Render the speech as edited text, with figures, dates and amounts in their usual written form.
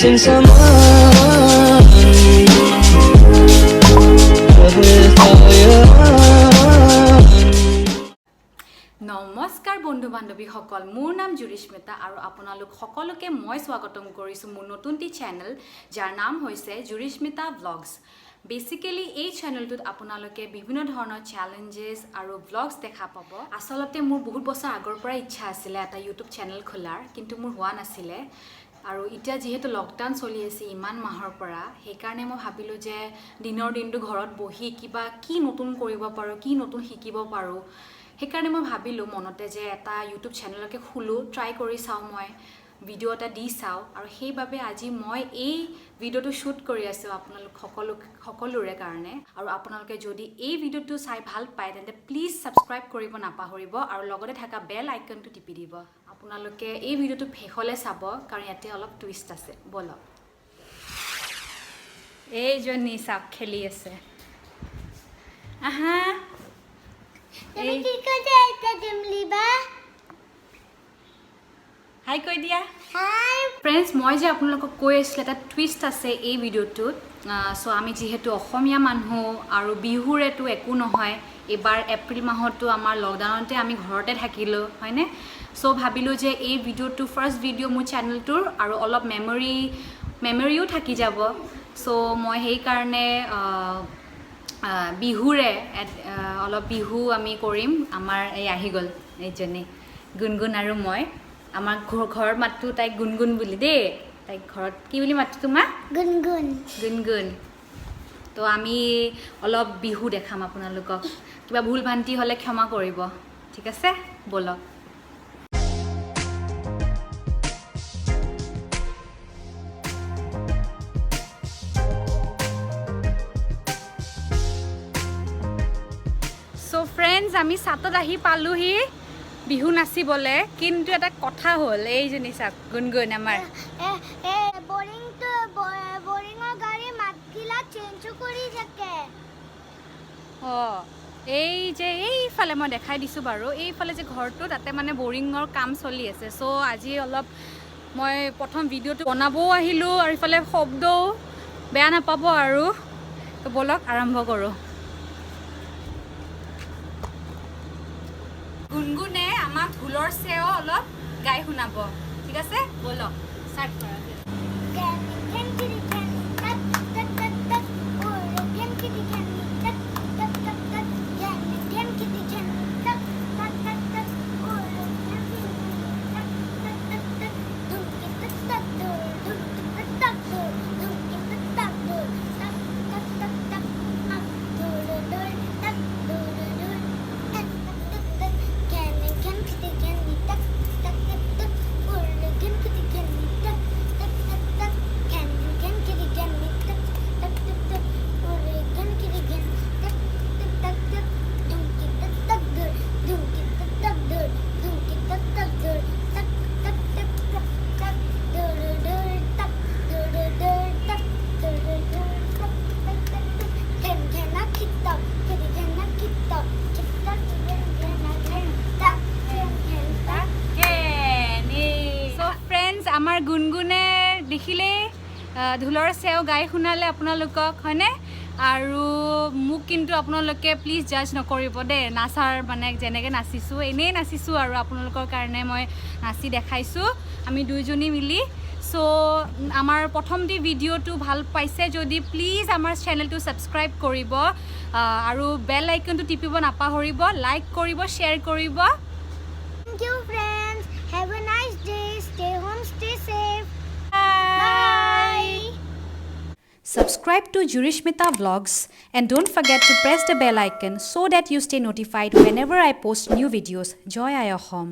missing someone. নমস্কাৰ বন্ধু বান্ধৱীসকল, মোৰ নাম জুৰিশ্মিতা আৰু আপোনালোক সকলোকে মই স্বাগতম কৰিছোঁ মোৰ নতুনটি চেনেল যাৰ নাম হৈছে জুৰিশ্মিতা ব্লগছ। বেসিক্যালি এই চেনেলটোত আপোনালোকে বিভিন্ন ধৰণৰ চ্যালেঞ্জেস আৰু ব্লগছ দেখা পাব। আসলতে মোৰ বহুত বছৰ আগৰ পৰা ইচ্ছা আছিল এটা ইউটিউব চেনেল খোলাৰ, কিন্তু মোৰ হোৱা নাছিলে। আৰু এতিয়া যেহেতু লকডাউন চলি আছে ইমান মাহৰ পৰা, সেইকাৰণে মই ভাবিলোঁ যে দিনৰ দিনটো ঘৰত বহি কিবা কি নতুন কৰিব পাৰোঁ, কি নতুন শিকিব পাৰোঁ। সেইকাৰণে মই ভাবিলোঁ মনতে যে এটা ইউটিউব চেনেলকে খোলোঁ, ট্ৰাই কৰি চাওঁ, মই ভিডিঅ' এটা দি চাওঁ। আৰু সেইবাবে আজি মই এই ভিডিঅ'টো শ্বুট কৰি আছোঁ আপোনালোক সকলোৰে কাৰণে। আৰু আপোনালোকে যদি এই ভিডিঅ'টো চাই ভাল পায় তেন্তে প্লিজ ছাবস্ক্ৰাইব কৰিব নাপাহৰিব আৰু লগতে থকা বেল আইকনটো টিপি দিব। আপোনালোকে এই ভিডিঅ'টো শেষলৈ চাব কাৰণ ইয়াতে অলপ টুইষ্ট আছে। বলক, এইজনী চাওক খেলি আছে। আহা হাই কৈ দিয়া। ফ্ৰেণ্ডছ, মই যে আপোনালোকক কৈ আছিলোঁ এটা টুইষ্ট আছে এই ভিডিঅ'টোত। চ' আমি যিহেতু অসমীয়া মানুহ আৰু বিহুৰেতো একো নহয়, এইবাৰ এপ্ৰিল মাহতো আমাৰ লকডাউনতে আমি ঘৰতে থাকিলোঁ, হয়নে? চ' ভাবিলোঁ যে এই ভিডিঅ'টো ফাৰ্ষ্ট ভিডিঅ' মোৰ চেনেলটোৰ আৰু অলপ মেমৰিও থাকি যাব। চ' মই সেইকাৰণে বিহুৰে অলপ বিহু আমি কৰিম। আমাৰ এই আহি গ'ল এইজনী গুণগুণ আৰু মই। আমাৰ ঘৰৰ মাতটো তাইক গুণগুণ বুলি দেই। তাইক ঘৰত কি বুলি মাতটো তোমাৰ? গুণগুণ। গুণগুণ। তো আমি অলপ বিহু দেখাম আপোনালোকক। কিবা ভুল ভ্ৰান্তি হ'লে ক্ষমা কৰিব, ঠিক আছে? বলক। চ' ফ্ৰেণ্ডছ, আমি চাতত আহি পালোহি বিহু নাচিবলৈ, কিন্তু এটা কথা হ'ল এইজনী চাওক গুণগুণ আমাৰ অঁ এই যে এইফালে মই দেখাই দিছোঁ বাৰু, এইফালে যে ঘৰটো তাতে মানে বৰিঙৰ কাম চলি আছে। চ' আজি অলপ মই প্ৰথম ভিডিঅ'টো বনাবও আহিলোঁ আৰু ইফালে শব্দও বেয়া নাপাব আৰু। তো বলক আৰম্ভ কৰোঁ। গুণগুণে আমাক ঢোলৰ চেও অলপ গাই শুনাব, ঠিক আছে? বলক ষ্টাৰ্ট কৰা। আমাৰ গুণগুণে দেখিলেই ঢোলৰ চেও গাই শুনালে আপোনালোকক, হয়নে? আৰু মোক কিন্তু আপোনালোকে প্লিজ জাজ নকৰিব দেই। নাচাৰ মানে যেনেকৈ নাচিছোঁ এনেই নাচিছোঁ আৰু আপোনালোকৰ কাৰণে মই নাচি দেখাইছোঁ আমি দুইজনী মিলি। চ' আমাৰ প্ৰথমটি ভিডিঅ'টো ভাল পাইছে যদি প্লিজ আমাৰ চেনেলটো ছাবস্ক্ৰাইব কৰিব আৰু বেল আইকনটো টিপিব নাপাহৰিব, লাইক কৰিব, শ্বেয়াৰ কৰিব। Thank you friends. Have a nice day. Stay home, stay safe. Bye. Subscribe to Jurishmita Vlogs and don't forget to press the bell icon so that you stay notified whenever I post new videos. Joy Ayahom.